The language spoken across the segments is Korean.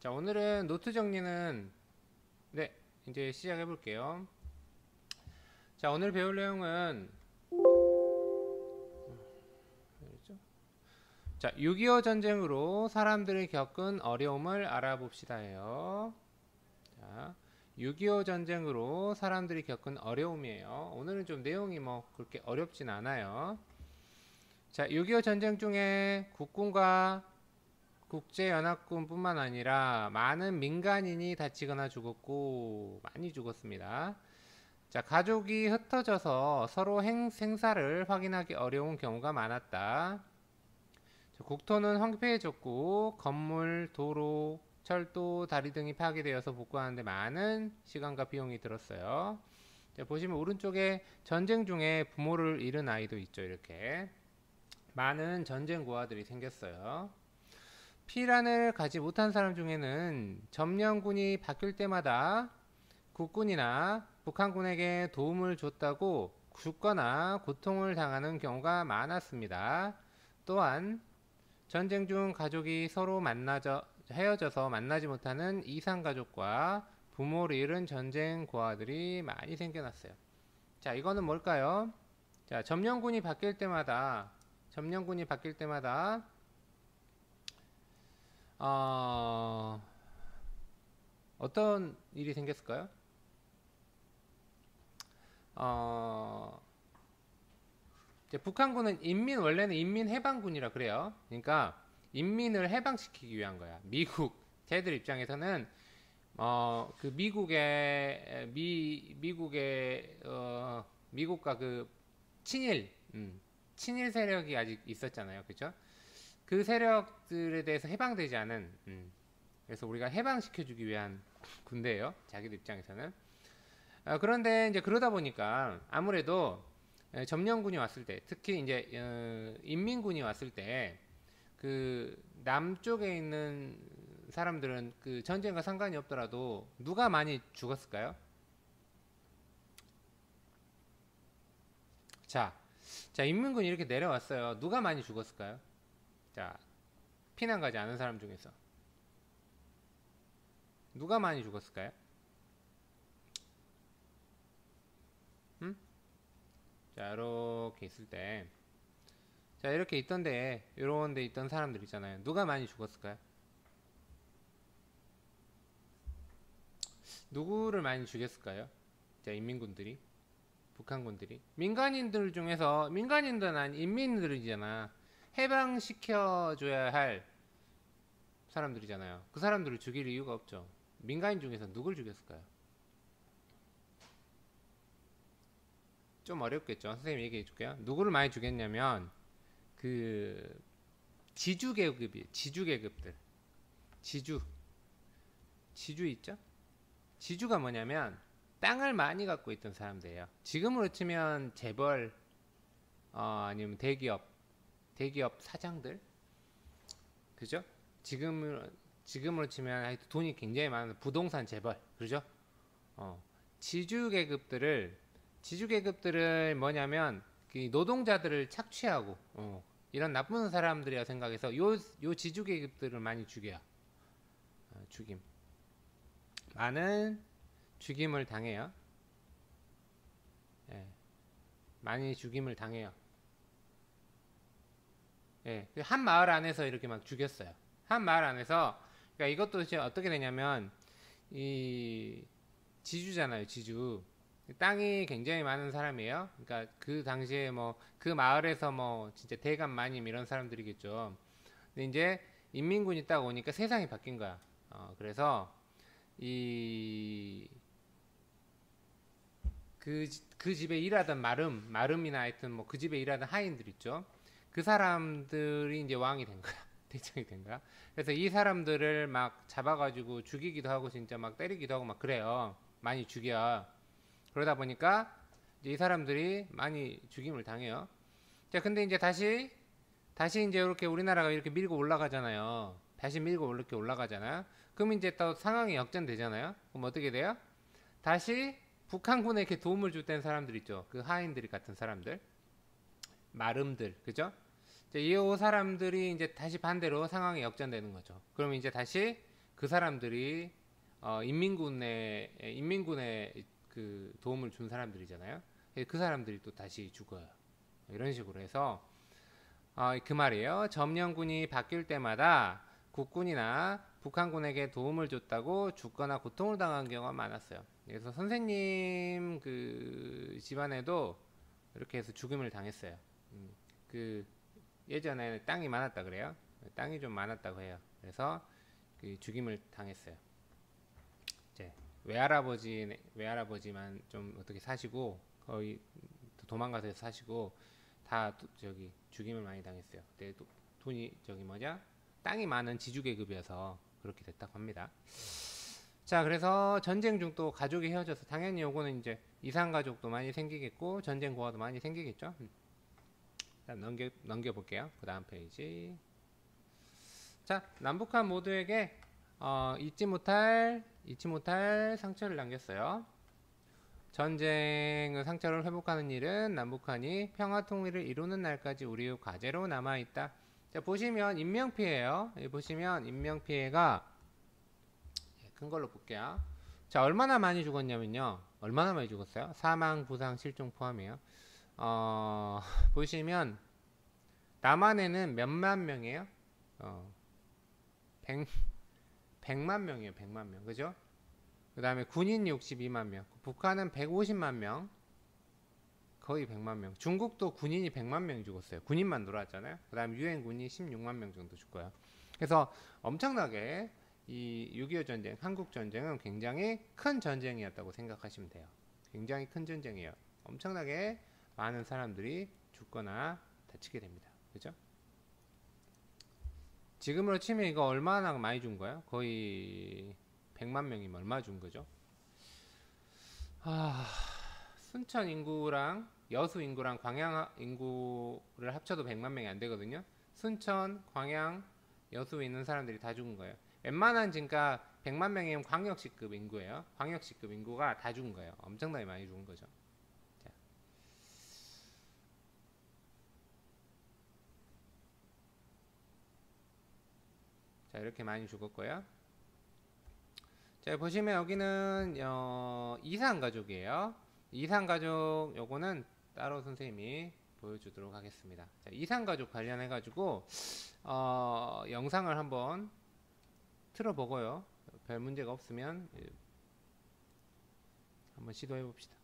자, 오늘은 노트 정리는 이제 시작해 볼게요. 자, 오늘 배울 내용은 자, 6.25 전쟁으로 사람들이 겪은 어려움을 알아봅시다예요. 자, 6.25 전쟁으로 사람들이 겪은 어려움이에요. 오늘은 좀 내용이 뭐 그렇게 어렵진 않아요. 자, 6.25 전쟁 중에 국군과 국제연합군뿐만 아니라 많은 민간인이 다치거나 죽었고 많이 죽었습니다. 자, 가족이 흩어져서 서로 생사를 확인하기 어려운 경우가 많았다. 자, 국토는 황폐해졌고 건물, 도로, 철도, 다리 등이 파괴되어서 복구하는데 많은 시간과 비용이 들었어요. 자, 보시면 오른쪽에 전쟁 중에 부모를 잃은 아이도 있죠. 이렇게 많은 전쟁 고아들이 생겼어요. 피란을 가지 못한 사람 중에는 점령군이 바뀔 때마다 국군이나 북한군에게 도움을 줬다고 죽거나 고통을 당하는 경우가 많았습니다. 또한 전쟁 중 가족이 서로 헤어져서 만나지 못하는 이산가족과 부모를 잃은 전쟁 고아들이 많이 생겨났어요. 자, 이거는 뭘까요? 자, 점령군이 바뀔 때마다 어떤 일이 생겼을까요? 북한군은 원래는 인민해방군이라 그래요. 그러니까 인민을 해방시키기 위한 거야. 쟤들 입장에서는 그 미국과 그 친일 세력이 아직 있었잖아요. 그죠? 그 세력들에 대해서 해방되지 않은, 그래서 우리가 해방시켜주기 위한 군대예요. 자기들 입장에서는. 그런데 이제 그러다 보니까 아무래도 점령군이 왔을 때, 특히 이제 인민군이 왔을 때, 그 남쪽에 있는 사람들은 그 전쟁과 상관이 없더라도 누가 많이 죽었을까요? 자, 인민군이 이렇게 내려왔어요. 누가 많이 죽었을까요? 자, 피난 가지 않은 사람 중에서 누가 많이 죽었을까요? 자, 이렇게 있을 때, 자, 이렇게 이런 데 있던 사람들 있잖아요. 누가 많이 죽었을까요? 누구를 많이 죽였을까요? 자, 인민군들이, 북한군들이. 민간인들은 아니, 인민들이잖아. 해방시켜줘야 할 사람들이잖아요. 그 사람들을 죽일 이유가 없죠. 민간인 중에서 누굴 죽였을까요? 좀 어렵겠죠. 선생님이 얘기해 줄게요. 누구를 많이 죽였냐면 그 지주계급들. 지주 있죠? 지주가 뭐냐면 땅을 많이 갖고 있던 사람들이에요. 지금으로 치면 재벌, 아니면 대기업 사장들, 그죠? 지금으로 치면 하여튼 돈이 굉장히 많은 부동산 재벌, 그죠? 지주계급들을 뭐냐면 그 노동자들을 착취하고 이런 나쁜 사람들이라 생각해서 요 지주계급들을 많이 죽여요. 많은 죽임을 당해요. 예, 많이 죽임을 당해요. 예, 한 마을 안에서 이렇게 막 죽였어요. 한 마을 안에서. 그러니까 이것도 이제 어떻게 되냐면 이 지주잖아요. 지주. 땅이 굉장히 많은 사람이에요. 그러니까 그 당시에 뭐 그 마을에서 뭐 진짜 대감 마님 이런 사람들이겠죠. 근데 이제 인민군이 딱 오니까 세상이 바뀐 거야. 그래서 이 그 집에 일하던 마름이나 하여튼 뭐 그 집에 일하던 하인들 있죠. 그 사람들이 이제 왕이 된 거야. 대장이 된 거야. 그래서 이 사람들을 막 잡아가지고 죽이기도 하고 진짜 막 때리기도 하고 막 그래요. 많이 죽여. 그러다 보니까 이제 이 사람들이 많이 죽임을 당해요. 자, 근데 이제 다시 이제 이렇게 우리나라가 이렇게 밀고 올라가잖아요. 다시 밀고 이렇게 올라가잖아요. 그럼 이제 또 상황이 역전되잖아요. 그럼 어떻게 돼요? 다시 북한군에게 도움을 줬던 사람들 있죠. 그 하인들 같은 사람들, 마름들, 그죠? 이 사람들이 이제 다시 반대로 상황이 역전되는 거죠. 그럼 이제 다시 그 사람들이 인민군의 그 도움을 준 사람들이잖아요. 그 사람들이 또 다시 죽어요. 이런 식으로 해서 그 말이에요. 점령군이 바뀔 때마다 국군이나 북한군에게 도움을 줬다고 죽거나 고통을 당한 경우가 많았어요. 그래서 선생님 그 집안에도 이렇게 해서 죽임을 당했어요. 그 예전에는 땅이 많았다 그래요. 땅이 좀 많았다고 해요. 그래서 그 죽임을 당했어요. 이제 외할아버지만 좀 어떻게 사시고 거의 도망가서 사시고 다 저기 죽임을 많이 당했어요. 그때 돈이 땅이 많은 지주계급이어서 그렇게 됐다고 합니다. 자, 그래서 전쟁 중 또 가족이 헤어져서 당연히 요거는 이제 이산 가족도 많이 생기겠고 전쟁 고아도 많이 생기겠죠. 넘겨 볼게요. 그 다음 페이지. 자, 남북한 모두에게 잊지 못할 상처를 남겼어요. 전쟁의 상처를 회복하는 일은 남북한이 평화 통일을 이루는 날까지 우리의 과제로 남아 있다. 자, 보시면 인명피해예요. 보시면 인명피해가 큰 걸로 볼게요. 자, 얼마나 많이 죽었냐면요. 얼마나 많이 죽었어요? 사망, 부상, 실종 포함이에요. 보시면 남한에는 몇만 명이에요? 100만 명이에요. 100만 명. 그죠? 그 다음에 군인이 62만 명. 북한은 150만 명. 거의 100만 명. 중국도 군인이 100만 명이 죽었어요. 군인만 들어왔잖아요. 그 다음에 유엔군이 16만 명 정도 죽고요. 그래서 엄청나게 이 6.25 전쟁, 한국 전쟁은 굉장히 큰 전쟁이었다고 생각하시면 돼요. 굉장히 큰 전쟁이에요. 엄청나게 많은 사람들이 죽거나 다치게 됩니다. 그죠? 지금으로 치면 이거 얼마나 많이 준 거예요? 거의 100만 명이면 얼마 준 거죠? 순천 인구랑 여수 인구랑 광양 인구를 합쳐도 100만 명이 안 되거든요. 순천, 광양, 여수에 있는 사람들이 다 죽은 거예요. 웬만한 그러니까 100만 명이면 광역시급 인구예요. 광역시급 인구가 다 죽은 거예요. 엄청나게 많이 죽은 거죠. 자, 이렇게 많이 죽었고요. 자, 보시면 여기는 이산가족이에요. 이산가족 요거는 따로 선생님이 보여주도록 하겠습니다. 자, 이산가족 관련해 가지고 영상을 한번 틀어보고요. 별 문제가 없으면 한번 시도해 봅시다.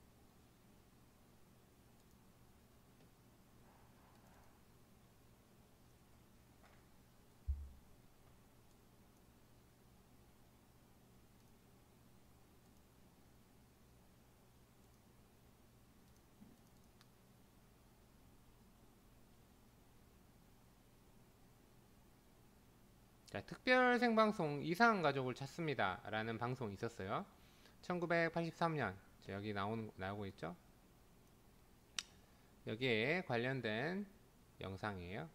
자, 특별 생방송 이상한 가족을 찾습니다 라는 방송이 있었어요. 1983년 여기 나오고 있죠. 여기에 관련된 영상이에요.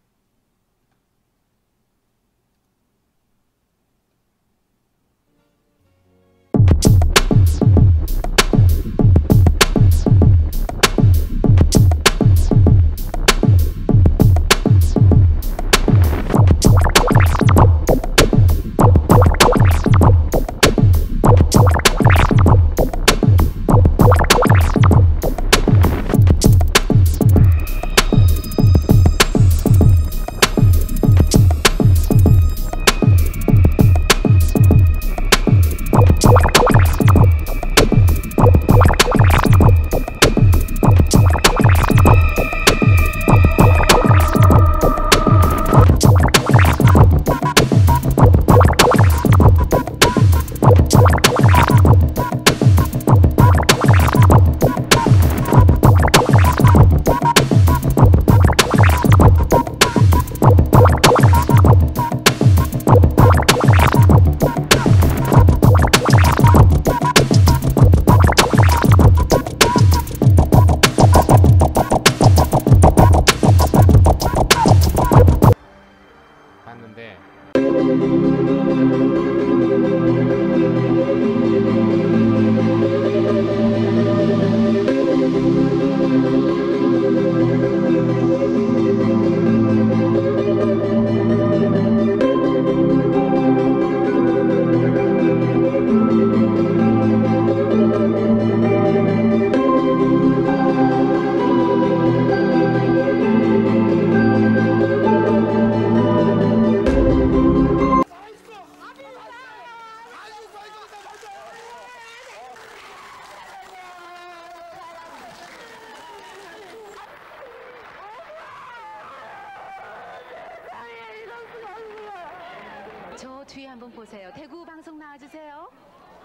뒤에 한번 보세요. 대구 방송 나와주세요.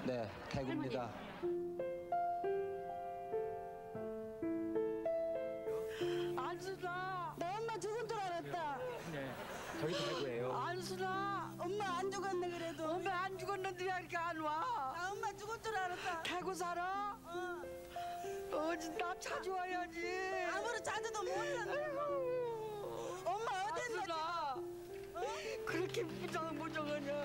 네, 태구입니다. 안수나, 나 엄마 죽은 줄 알았다. 네, 저희 태구예요. 안수나, 엄마 안 죽었네 그래도. 엄마 안 죽었는데 왜 이렇게 안 와? 나 엄마 죽은 줄 알았다. 태구 살아? 나 자주 와야지. 아무리 자주도 몰랐네. 엄마 어딨냐? 안수나, 그렇게 무정무정하냐?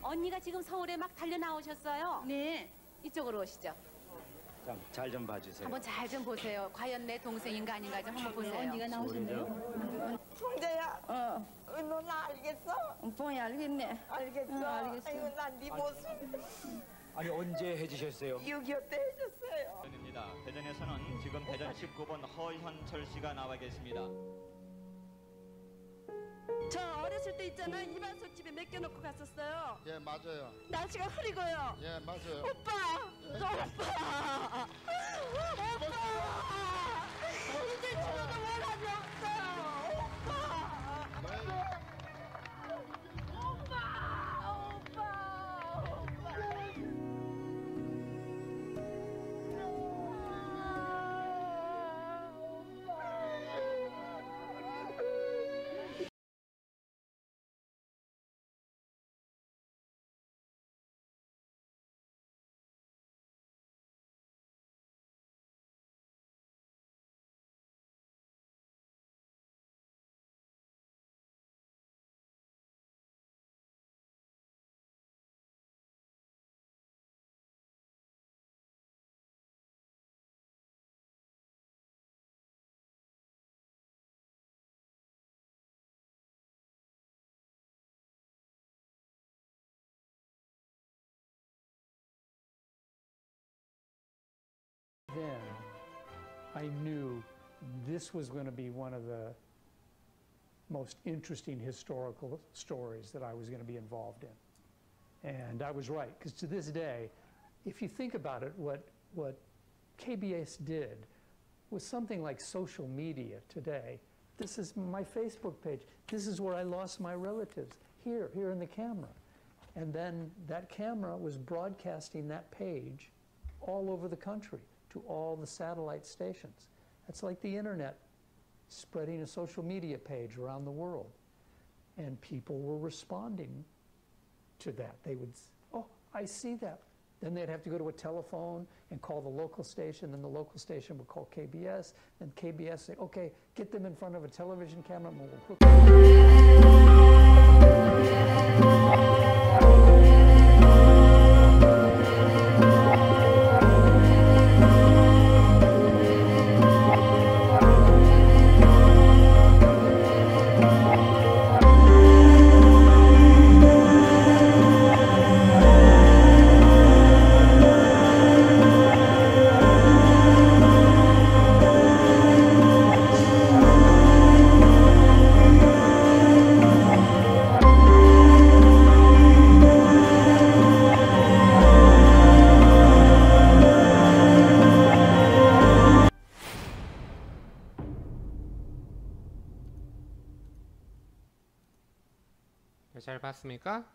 언니가 지금 서울에 막 달려 나오셨어요. 네. 이쪽으로 오시죠. 잘 좀 봐주세요. 한번 잘 좀 보세요. 과연 내 동생인가 아닌가 좀 한번 보세요. 언니가 나오셨네요. 풍자야. 너 나 알겠어? 뽕이 알겠네. 알겠어. 알겠어. 아이고 난 네 모습 아니 언제 해주셨어요? 6.25 때 해줬어요. 입니다. 대전에서는 지금 대전 19번 허현철 씨가 나와 계십니다. 저 어렸을 때 있잖아 이반석 집에 맡겨놓고 갔었어요. 예, 맞아요. 날씨가 흐리고요. 예, 맞아요. 오빠, 저 오빠, 오빠, 이제 죽어도 원한이 없어요. Then I knew this was going to be one of the most interesting historical stories that I was going to be involved in. And I was right, because to this day, if you think about it, what KBS did was something like social media today. This is my Facebook page. This is where I lost my relatives, here in the camera. And then that camera was broadcasting that page all over the country to all the satellite stations. That's like the internet spreading a social media page around the world. And people were responding to that. They would, oh, I see that. Then they'd have to go to a telephone and call the local station, and the local station would call KBS, and KBS say, okay, get them in front of a television camera and we'll hook 잘 봤습니까?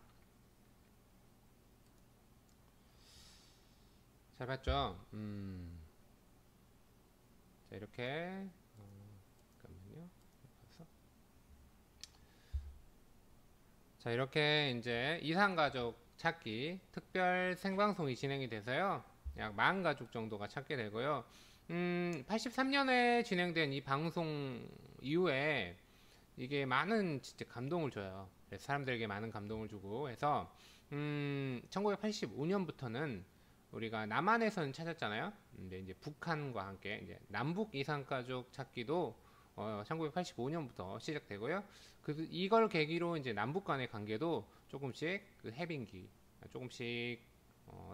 잘 봤죠? 자, 이렇게 잠깐만요. 자, 이렇게 이제 이산가족 찾기 특별 생방송이 진행이 돼서요. 약 40가족 정도가 찾게 되고요. 83년에 진행된 이 방송 이후에 이게 많은 진짜 감동을 줘요. 그래서 사람들에게 많은 감동을 주고 해서 1985년부터는 우리가 남한에서는 찾았잖아요. 근데 이제 북한과 함께 이제 남북 이산가족 찾기도 1985년부터 시작되고요. 이걸 계기로 이제 남북 간의 관계도 조금씩 그 해빙기, 조금씩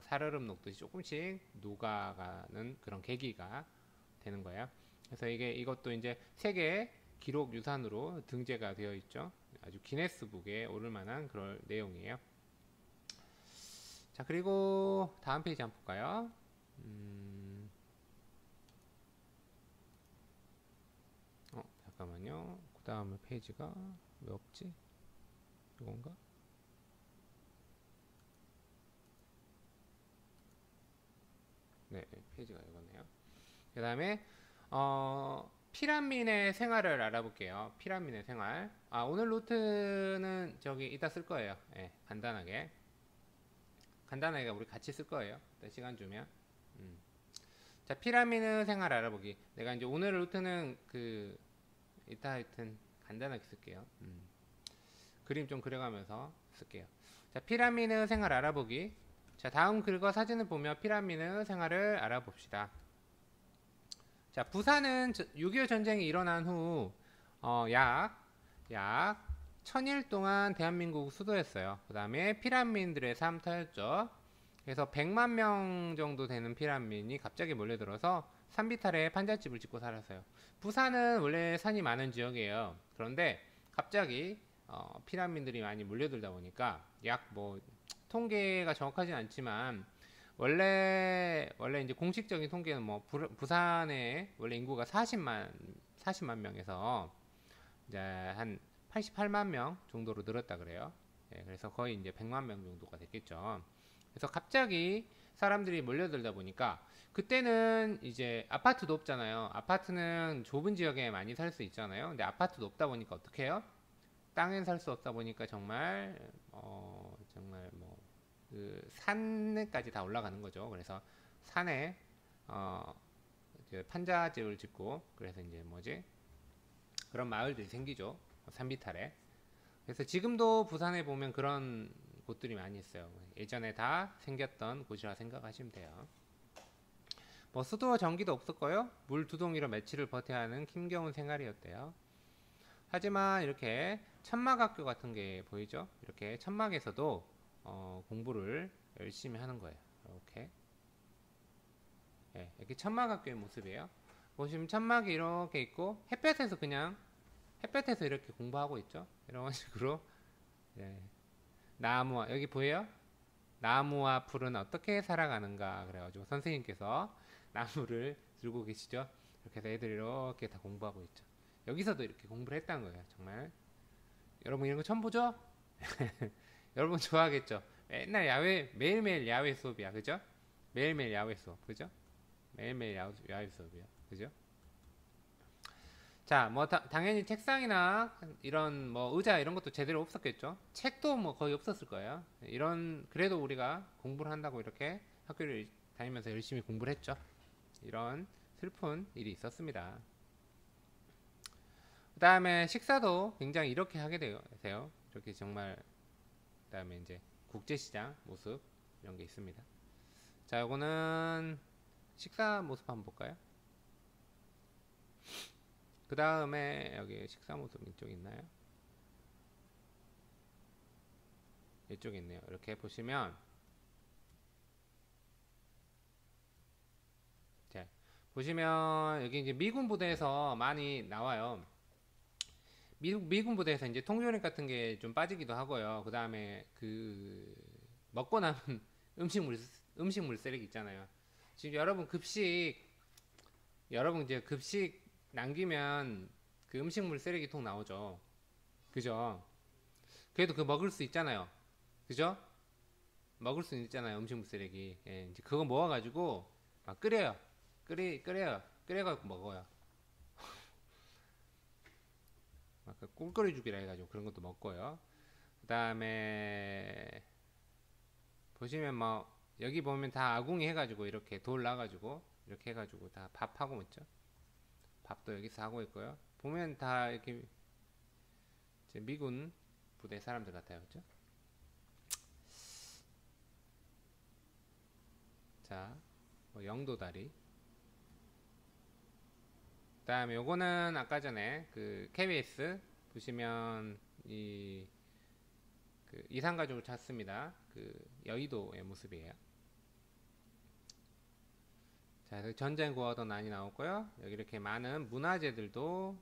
살얼음 녹듯이 조금씩 녹아가는 그런 계기가 되는 거예요. 그래서 이것도 이제 세계 기록 유산으로 등재가 되어 있죠. 아주 기네스북에 오를 만한 그런 내용이에요. 자, 그리고 다음 페이지 한번 볼까요? 잠깐만요. 그 다음에 페이지가 왜 없지? 이건가? 네, 페이지가 이거네요. 그 다음에 피란민의 생활을 알아볼게요. 피란민의 생활. 오늘 노트는 저기 이따 쓸 거예요. 네, 간단하게 우리 같이 쓸 거예요. 시간 주면. 자, 피라미드 생활 알아보기. 내가 이제 오늘 노트는 이따 하여튼 간단하게 쓸게요. 그림 좀 그려가면서 쓸게요. 자, 피라미드 생활 알아보기. 자, 다음 글과 사진을 보며 피라미드 생활을 알아봅시다. 자, 부산은 6.25 전쟁이 일어난 후 약 1000일 동안 대한민국 수도였어요. 그 다음에 피란민들의 삶터였죠. 그래서 100만 명 정도 되는 피란민이 갑자기 몰려들어서 산비탈에 판잣집을 짓고 살았어요. 부산은 원래 산이 많은 지역이에요. 그런데 갑자기 피란민들이 많이 몰려들다 보니까 통계가 정확하진 않지만 원래 이제 공식적인 통계는 부산에 원래 인구가 40만 명에서 이제 한 88만 명 정도로 늘었다 그래요. 예, 그래서 거의 이제 100만 명 정도가 됐겠죠. 그래서 갑자기 사람들이 몰려들다 보니까 그때는 이제 아파트도 없잖아요. 아파트는 좁은 지역에 많이 살 수 있잖아요. 근데 아파트도 없다 보니까 어떻게 해요? 땅엔 살 수 없다 보니까 정말 그 산에까지 다 올라가는 거죠. 그래서 산에 판잣집을 짓고 그래서 이제 그런 마을들이 생기죠. 산비탈에. 그래서 지금도 부산에 보면 그런 곳들이 많이 있어요. 예전에 다 생겼던 곳이라 생각하시면 돼요. 수도와 전기도 없었고요. 물 두 동이로 며칠을 버텨야 하는 힘겨운 생활이었대요. 하지만 이렇게 천막학교 같은 게 보이죠? 이렇게 천막에서도 공부를 열심히 하는 거예요. 이렇게 천막학교의 모습이에요. 보시면 천막이 이렇게 있고 햇볕에서 이렇게 공부하고 있죠. 이런 식으로. 나무와 여기 보여요? 나무와 풀은 어떻게 살아가는가 그래가지고 선생님께서 나무를 들고 계시죠. 이렇게 해서 애들이 이렇게 다 공부하고 있죠. 여기서도 이렇게 공부를 했다는 거예요. 정말 여러분 이런 거 처음 보죠? 여러분 좋아하겠죠? 매일매일 야외 수업이야. 그죠? 매일매일 야외 수업. 그죠? 매일매일 야외 수업이야. 그죠? 자, 당연히 책상이나 이런 의자 이런 것도 제대로 없었겠죠. 책도 거의 없었을 거예요. 그래도 우리가 공부를 한다고 이렇게 학교를 다니면서 열심히 공부를 했죠. 이런 슬픈 일이 있었습니다. 그 다음에 식사도 굉장히 이렇게 하게 되세요. 이렇게 정말. 그 다음에 이제 국제시장 모습 이런 게 있습니다. 자, 요거는 식사 모습 한번 볼까요? 그 다음에 여기 식사 모습 이쪽 있나요? 이쪽에 있네요. 이렇게 보시면 자, 보시면 여기 이제 미군 부대에서 많이 나와요. 미군 부대에서 이제 통조림 같은 게 좀 빠지기도 하고요. 그 다음에 먹고 남은 음식물 쓰레기 있잖아요. 지금 여러분 이제 급식 남기면 그 음식물 쓰레기통 나오죠. 그죠? 그래도 먹을 수 있잖아요. 그죠? 먹을 수 있잖아요. 음식물 쓰레기. 이제 그거 모아가지고 끓여요. 끓여가지고 먹어요. 꿀 끓여주기라 해가지고 그런 것도 먹고요. 그 다음에 보시면 여기 보면 다 아궁이 해가지고 이렇게 돌 놔가지고 이렇게 해가지고 다 밥하고 있죠. 밥도 여기서 하고 있고요. 보면 다 이렇게 미군 부대 사람들 같아요. 그죠? 자, 뭐 영도다리. 그 다음에 요거는 아까 전에 그 KBS 보시면 그 이산가족을 찾습니다. 그 여의도의 모습이에요. 자, 전쟁 구하던 난이 나오고요. 여기 이렇게 많은 문화재들도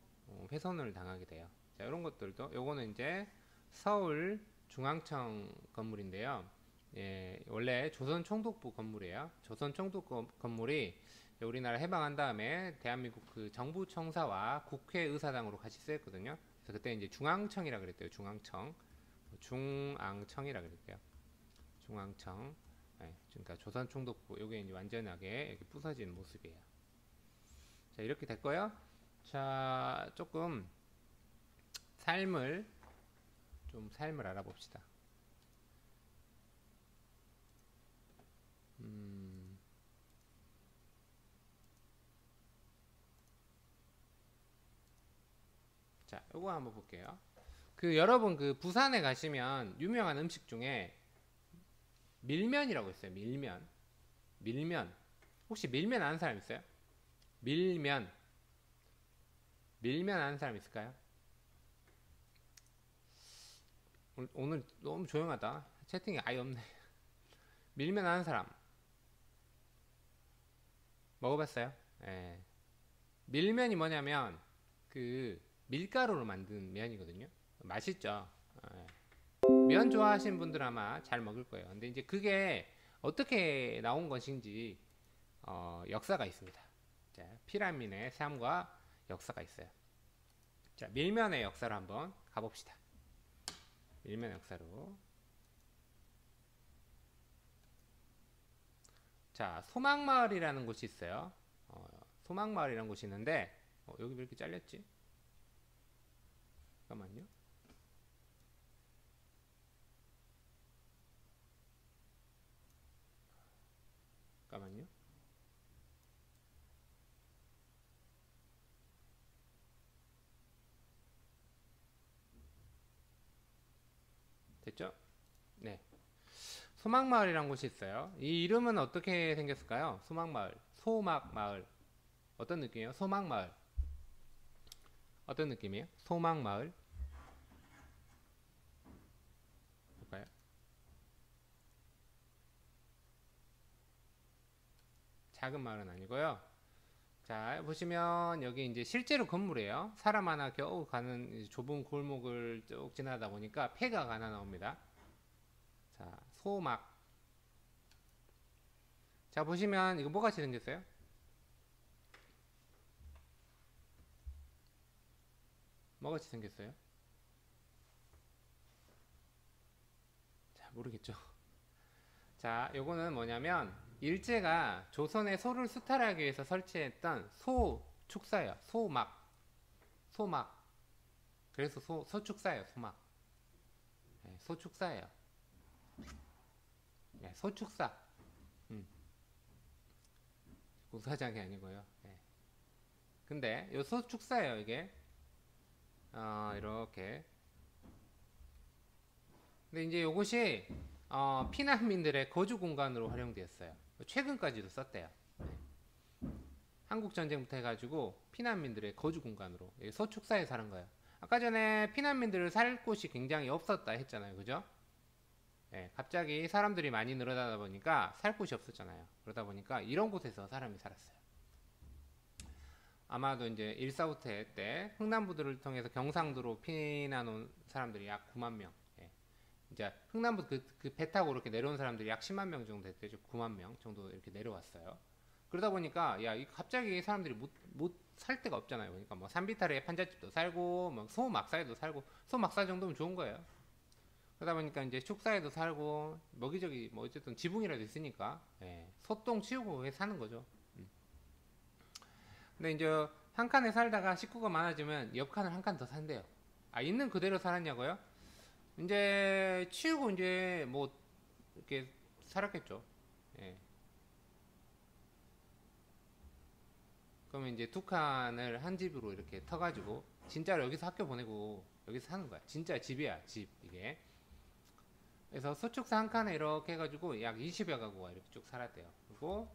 훼손을 당하게 돼요. 자, 이런 것들도 요거는 이제 서울 중앙청 건물인데요. 예, 원래 조선 총독부 건물이에요. 조선 총독부 건물이 우리나라 해방한 다음에 대한민국 그 정부 청사와 국회의사당으로 같이 쓰였거든요. 그래서 그때 이제 중앙청이라 그랬대요. 중앙청이라 그랬대요. 중앙청. 네, 그러니까 조선 총독부. 요게 이제 완전하게 이렇게 부서진 모습이에요. 자, 이렇게 됐고요. 자, 조금 삶을 알아봅시다. 자, 요거 한번 볼게요. 그 여러분 그 부산에 가시면 유명한 음식 중에 밀면이라고 있어요. 밀면. 혹시 밀면 아는 사람 있어요? 밀면 아는 사람 있을까요? 오늘 너무 조용하다. 채팅이 아예 없네. 밀면 아는 사람 먹어봤어요? 예. 밀면이 뭐냐면 그 밀가루로 만든 면이거든요. 맛있죠. 예. 면 좋아하시는 분들 아마 잘 먹을 거예요. 근데 이제 그게 어떻게 나온 것인지 역사가 있습니다. 자, 피라민의 삶과 역사가 있어요. 자, 밀면의 역사를 한번 가봅시다. 밀면 역사로. 자, 소망마을이라는 곳이 있어요. 소망마을이라는 곳이 있는데 여기 왜 이렇게 잘렸지? 잠깐만요. 됐죠? 네. 소막마을이라는 곳이 있어요. 이 이름은 어떻게 생겼을까요? 소막마을. 소막마을. 어떤 느낌이에요? 소막마을. 어떤 느낌이에요? 소막마을. 볼까요? 작은 마을은 아니고요. 자, 보시면 여기 이제 실제로 건물이에요. 사람 하나 겨우 가는 좁은 골목을 쭉 지나다 보니까 폐가가 하나 나옵니다. 자, 소막. 자, 보시면 이거 뭐같이 생겼어요? 뭐같이 생겼어요? 자, 모르겠죠. 자, 요거는 뭐냐면 일제가 조선의 소를 수탈하기 위해서 설치했던 소 축사예요. 소막. 그래서 소축사예요. 소막. 네, 소축사예요. 네, 소축사. 공사장이 아니고요. 네. 근데 요 소축사예요. 이게 이렇게. 근데 이제 요것이 피난민들의 거주 공간으로 활용되었어요. 최근까지도 썼대요. 네. 한국 전쟁부터 해가지고 피난민들의 거주 공간으로 소축사에 사는 거예요. 아까 전에 피난민들을 살 곳이 굉장히 없었다 했잖아요, 그죠? 네, 갑자기 사람들이 많이 늘어나다 보니까 살 곳이 없었잖아요. 그러다 보니까 이런 곳에서 사람이 살았어요. 아마도 이제 1.4후퇴 때 흥남부들을 통해서 경상도로 피난 온 사람들이 약 9만 명. 이제 흥남부 그 배 타고 이렇게 내려온 사람들이 약 10만 명 정도 됐대요. 9만 명 정도 이렇게 내려왔어요. 그러다 보니까 갑자기 사람들이 못 살 데가 없잖아요. 그러니까 뭐 산비탈에 판잣집도 살고 뭐 소막사에도 살고 소막사 정도면 좋은 거예요. 그러다 보니까 이제 축사에도 살고 먹이저기 뭐 어쨌든 지붕이라도 있으니까 소똥 치우고 사는 거죠. 근데 이제 한 칸에 살다가 식구가 많아지면 옆 칸을 한 칸 더 산대요. 있는 그대로 살았냐고요? 이제 치우고 이제 뭐 이렇게 살았겠죠. 예. 그러면 이제 두 칸을 한 집으로 이렇게 터가지고 진짜로 여기서 학교 보내고 여기서 사는 거야. 진짜 집이야, 집 이게. 그래서 수축사 한 칸에 이렇게 해가지고 약 20여 가구가 이렇게 쭉 살았대요. 그리고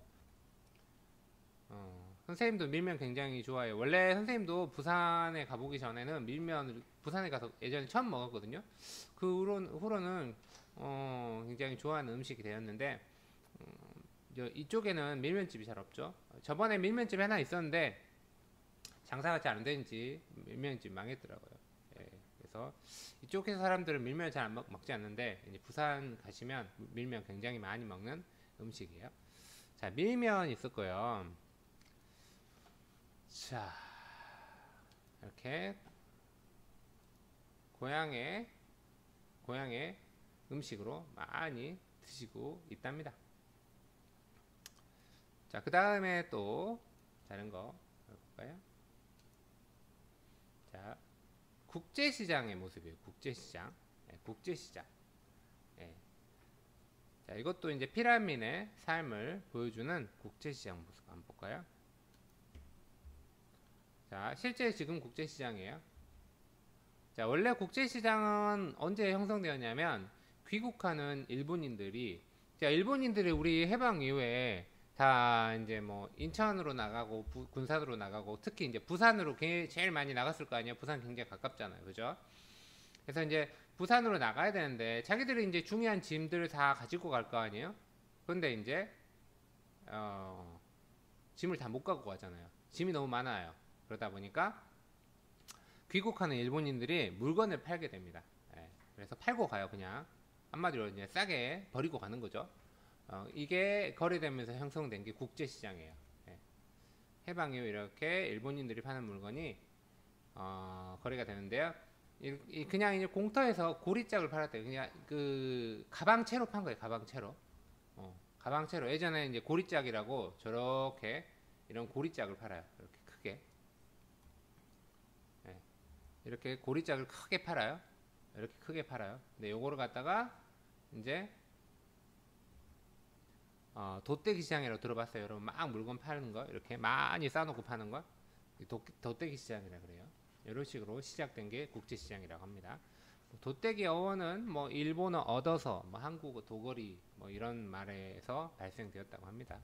선생님도 밀면 굉장히 좋아해요. 원래 선생님도 부산에 가보기 전에는 밀면 부산에 가서 예전에 처음 먹었거든요. 그 후로는 굉장히 좋아하는 음식이 되었는데 이쪽에는 밀면집이 잘 없죠. 저번에 밀면집이 하나 있었는데 장사가 잘 안 되는지 밀면집 망했더라고요. 예, 그래서 이쪽에서 사람들은 밀면 잘 안 먹지 않는데 이제 부산 가시면 밀면 굉장히 많이 먹는 음식이에요. 자, 밀면 있을 거예요. 자, 이렇게 고향의 음식으로 많이 드시고 있답니다. 자, 그 다음에 또 다른 거 볼까요? 자, 국제시장의 모습이에요. 국제시장. 네, 국제시장. 네. 자, 이것도 이제 피라민의 삶을 보여주는 국제시장 모습 한번 볼까요? 자, 실제 지금 국제시장이에요. 자, 원래 국제시장은 언제 형성되었냐면 귀국하는 일본인들이, 자, 일본인들이 우리 해방 이후에 다 이제 뭐 인천으로 나가고 군산으로 나가고 특히 이제 부산으로 제일 많이 나갔을 거 아니에요. 부산 굉장히 가깝잖아요. 그죠? 그래서 이제 부산으로 나가야 되는데 자기들이 이제 중요한 짐들을 다 가지고 갈 거 아니에요. 그런데 이제 짐을 다 못 갖고 가잖아요. 짐이 너무 많아요. 그러다 보니까 귀국하는 일본인들이 물건을 팔게 됩니다. 예, 그래서 팔고 가요. 그냥 한마디로 이제 싸게 버리고 가는 거죠. 이게 거래되면서 형성된 게 국제시장이에요. 예. 해방 이후 이렇게 일본인들이 파는 물건이 거래가 되는데요. 그냥 이제 공터에서 고리짝을 팔았대요. 그냥 그 가방채로 판 거예요. 가방채로. 가방채로. 예전에 이제 고리짝이라고 저렇게 이런 고리짝을 팔아요. 이렇게 크게. 예. 이렇게 고리짝을 크게 팔아요. 이렇게 크게 팔아요. 근데 요거를 갖다가 이제 돗대기 시장이라고 들어봤어요. 여러분 막 물건 파는 거 이렇게 많이 싸놓고 파는 거 돗대기 시장이라 그래요. 이런 식으로 시작된 게 국제시장이라고 합니다. 돗대기 어원은 뭐 일본어 얻어서 뭐 한국어 도거리 뭐 이런 말에서 발생되었다고 합니다.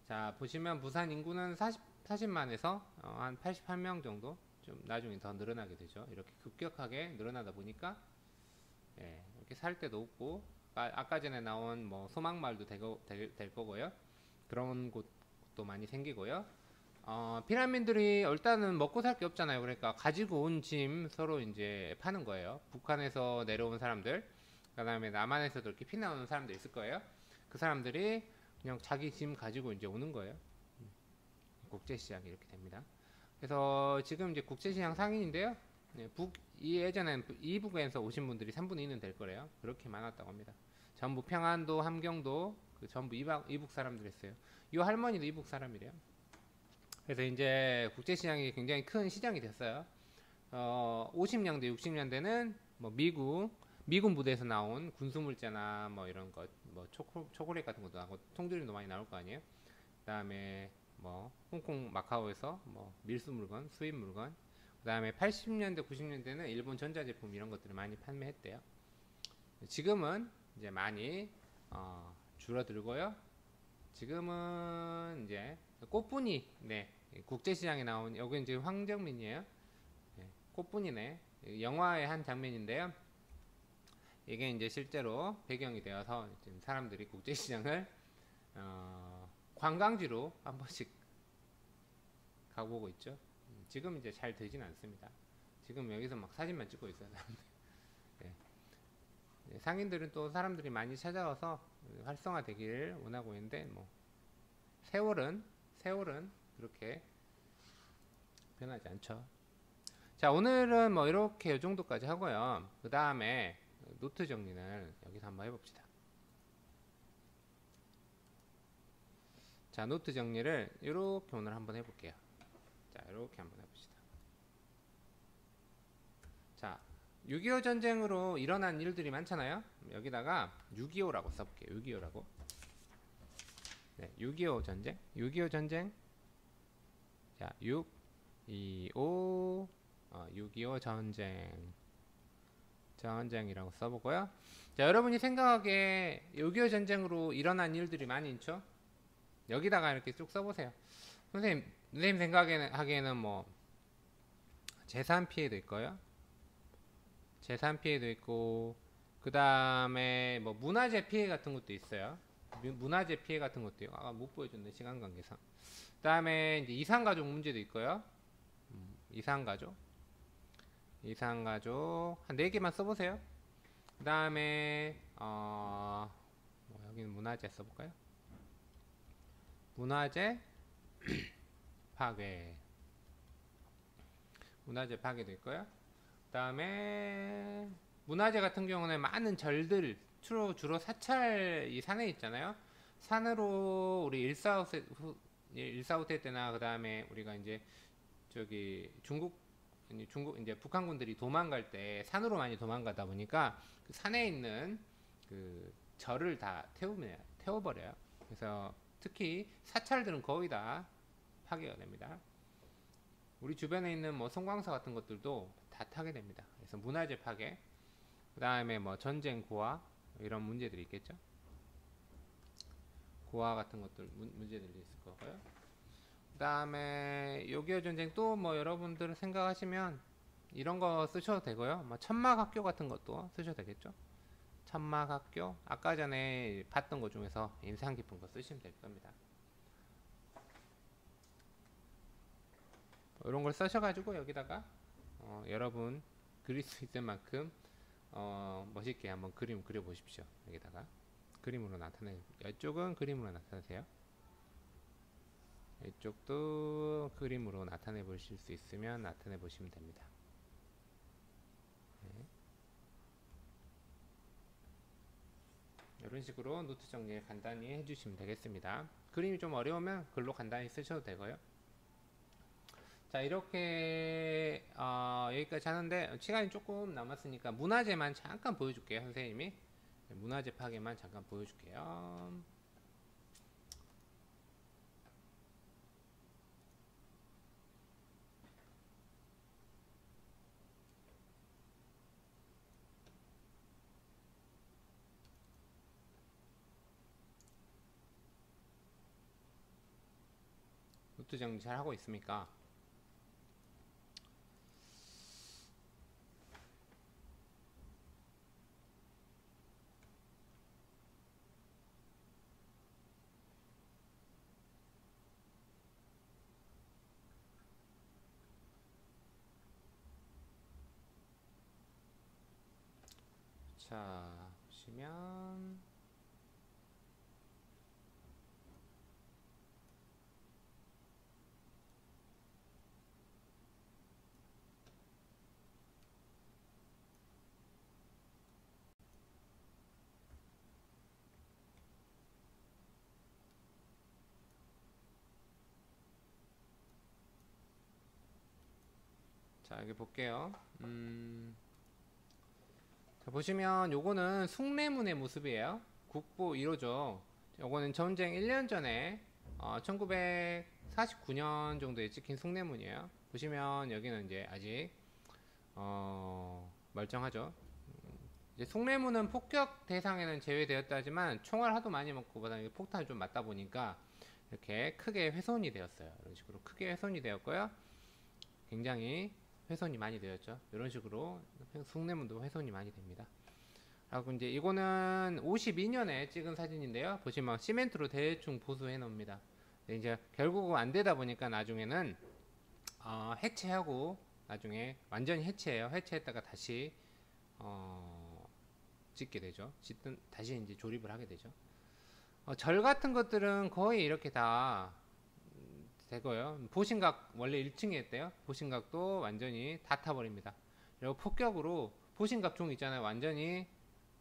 자, 보시면 부산 인구는 40만에서 한 88명 정도 좀 나중에 더 늘어나게 되죠. 이렇게 급격하게 늘어나다 보니까 예, 이렇게 살 데도 없고 아까 전에 나온 뭐 소망마을도 될 거고요. 그런 곳도 많이 생기고요. 피라민들이 일단은 먹고 살 게 없잖아요. 그러니까 가지고 온 짐 서로 이제 파는 거예요. 북한에서 내려온 사람들, 그 다음에 남한에서도 이렇게 피나오는 사람들 있을 거예요. 그 사람들이 그냥 자기 짐 가지고 이제 오는 거예요. 국제시장이 이렇게 됩니다. 그래서 지금 이제 국제시장 상인인데요. 네, 예전엔 이북에서 오신 분들이 3분의 1은 될 거래요. 그렇게 많았다고 합니다. 전부 평안도, 함경도 전부 이북 사람들이었어요. 이 할머니도 이북 사람이래요. 그래서 이제 국제시장이 굉장히 큰 시장이 됐어요. 50년대, 60년대는 뭐 미군 부대에서 나온 군수물자나 뭐 이런 것, 뭐 초콜릿 같은 것도 나오고 통조림도 많이 나올 거 아니에요. 그다음에 뭐 홍콩, 마카오에서 뭐 밀수 물건, 수입 물건. 그다음에 80년대, 90년대는 일본 전자제품 이런 것들을 많이 판매했대요. 지금은 이제 많이 줄어들고요. 지금은 이제 꽃분이, 네, 국제시장에 나온, 여기 이제 황정민이에요. 네, 꽃분이네. 영화의 한 장면인데요. 이게 이제 실제로 배경이 되어서 지금 사람들이 국제시장을 관광지로 한 번씩 가보고 있죠. 지금 이제 잘 되진 않습니다. 지금 여기서 막 사진만 찍고 있어요. 네. 네, 상인들은 또 사람들이 많이 찾아와서 활성화되기를 원하고 있는데 뭐 세월은 그렇게 변하지 않죠. 자, 오늘은 뭐 이렇게 이 정도까지 하고요. 그 다음에 노트 정리는 여기서 한번 해봅시다. 자, 노트 정리를 이렇게 오늘 한번 해볼게요. 자, 이렇게 한번 해봅시다. 자, 6.25 전쟁으로 일어난 일들이 많잖아요. 여기다가 6.25라고 써볼게요. 6.25라고. 네, 6.25 전쟁. 6.25 전쟁. 자, 6.25 전쟁. 6.25 전쟁이라고 써보고요. 자, 여러분이 생각하기에 6.25 전쟁으로 일어난 일들이 많이 있죠. 여기다가 이렇게 쭉 써보세요. 선생님 생각하기에는 뭐 재산 피해도 있고요. 재산 피해도 있고, 그 다음에 뭐 문화재 피해 같은 것도 있어요. 문화재 피해 같은 것도 있고, 아까 못 보여줬네, 시간 관계상. 그 다음에 이제 이산가족 문제도 있고요. 이산가족 한 4개만 써보세요. 그 다음에 뭐 여기는 문화재 써볼까요? 문화재 파괴, 문화재 파괴도 있고요. 그 다음에 문화재 같은 경우는 많은 절들, 주로 사찰 이 산에 있잖아요. 산으로 우리 145태 때나 그 다음에 우리가 이제 저기 중국 이제 북한군들이 도망갈 때 산으로 많이 도망가다 보니까 그 산에 있는 그 절을 다 태워버려요. 그래서 특히 사찰들은 거의 다 파괴가 됩니다. 우리 주변에 있는 뭐 송광사 같은 것들도 다 타게 됩니다. 그래서 문화재 파괴, 그 다음에 뭐 전쟁 고아 이런 문제들이 있겠죠. 고아 같은 것들 문제들이 있을 거고요. 그 다음에 6.25 전쟁 또 뭐 여러분들 생각하시면 이런 거 쓰셔도 되고요. 뭐 천막학교 같은 것도 쓰셔도 되겠죠. 천막학교, 아까 전에 봤던 것 중에서 인상 깊은 거 쓰시면 될 겁니다. 이런 걸 쓰셔가지고 여기다가 여러분 그릴 수 있을 만큼 멋있게 한번 그림 그려보십시오. 여기다가 그림으로 이쪽은 그림으로 나타내세요. 이쪽도 그림으로 나타내 보실 수 있으면 나타내 보시면 됩니다. 네. 이런 식으로 노트 정리 간단히 해주시면 되겠습니다. 그림이 좀 어려우면 글로 간단히 쓰셔도 되고요. 자, 이렇게 여기까지 하는데 시간이 조금 남았으니까 문화재만 잠깐 보여줄게요. 선생님이 문화재 파괴만 잠깐 보여줄게요. 노트 정리 잘 하고 있습니까? 자, 보시면 자, 여기 볼게요. 자, 보시면 요거는 숭례문의 모습이에요. 국보 1호죠. 요거는 전쟁 1년 전에 1949년 정도에 찍힌 숭례문이에요. 보시면 여기는 이제 아직 멀쩡하죠. 이제 숭례문은 폭격 대상에는 제외되었다 하지만 총알 하도 많이 먹고 그다음에 폭탄을 좀 맞다 보니까 이렇게 크게 훼손이 되었어요. 이런 식으로 크게 훼손이 되었고요. 굉장히 훼손이 많이 되었죠. 이런 식으로 숭례문도 훼손이 많이 됩니다. 하고 이제 이거는 52년에 찍은 사진인데요. 보시면 시멘트로 대충 보수해 놓습니다. 이제 결국은 안 되다 보니까 나중에는 해체하고 나중에 완전히 해체해요. 해체했다가 다시 짓게 되죠. 다시 이제 조립을 하게 되죠. 절 같은 것들은 거의 이렇게 다 되고요. 보신각 원래 1층에 있대요. 보신각도 완전히 다 타버립니다. 그리고 폭격으로 보신각 종 있잖아요. 완전히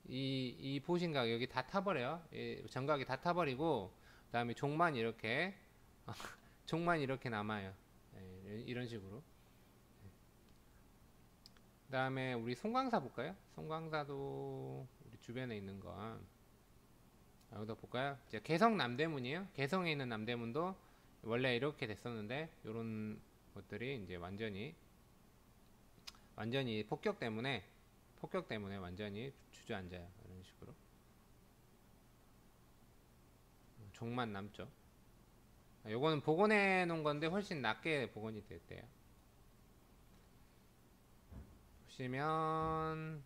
이 보신각 여기 다 타버려요. 정각이 다 타버리고 그 다음에 종만 이렇게 종만 이렇게 남아요. 이런 식으로. 그 다음에 우리 송광사 볼까요? 송광사도 우리 주변에 있는 거 여기다 볼까요? 이제 개성 남대문이에요. 개성에 있는 남대문도 원래 이렇게 됐었는데 요런 것들이 이제 완전히 폭격 때문에 폭격 때문에 완전히 주저앉아요. 이런 식으로 종만 남죠. 요거는 복원해 놓은 건데 훨씬 낮게 복원이 됐대요. 보시면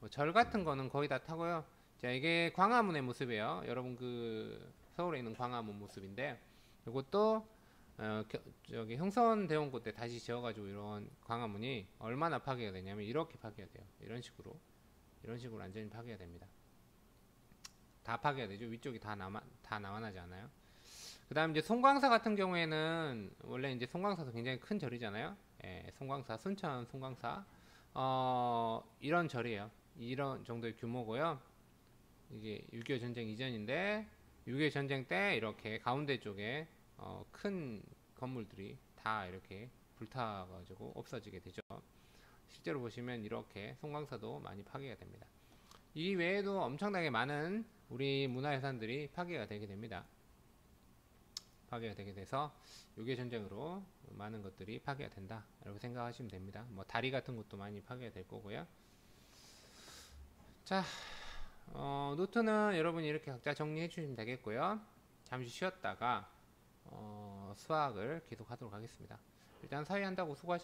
절 같은 거는 거의 다 타고요. 자, 이게 광화문의 모습이에요. 여러분 그 서울에 있는 광화문 모습인데, 이것도 저기 흥선대원고 때 다시 지어가지고 이런 광화문이 얼마나 파괴가 되냐면 이렇게 파괴가 돼요. 이런 식으로 완전히 파괴가 됩니다. 다 파괴가 되죠. 위쪽이 다 남아나지 않아요. 그 다음 이제 송광사 같은 경우에는 원래 이제 송광사도 굉장히 큰 절이잖아요. 예, 송광사, 순천 송광사. 이런 절이에요. 이런 정도의 규모고요. 이게 6.25 전쟁 이전인데 6.25 전쟁 때 이렇게 가운데 쪽에 큰 건물들이 다 이렇게 불타가지고 없어지게 되죠. 실제로 보시면 이렇게 송광사도 많이 파괴가 됩니다. 이 외에도 엄청나게 많은 우리 문화유산들이 파괴가 되게 됩니다. 파괴가 되게 돼서 6.25 전쟁으로 많은 것들이 파괴가 된다 라고 생각하시면 됩니다. 뭐 다리 같은 것도 많이 파괴가 될 거고요. 자, 노트는 여러분이 이렇게 각자 정리해 주시면 되겠고요. 잠시 쉬었다가 수학을 계속 하도록 하겠습니다. 일단 사회 한다고 수고하셨습니다.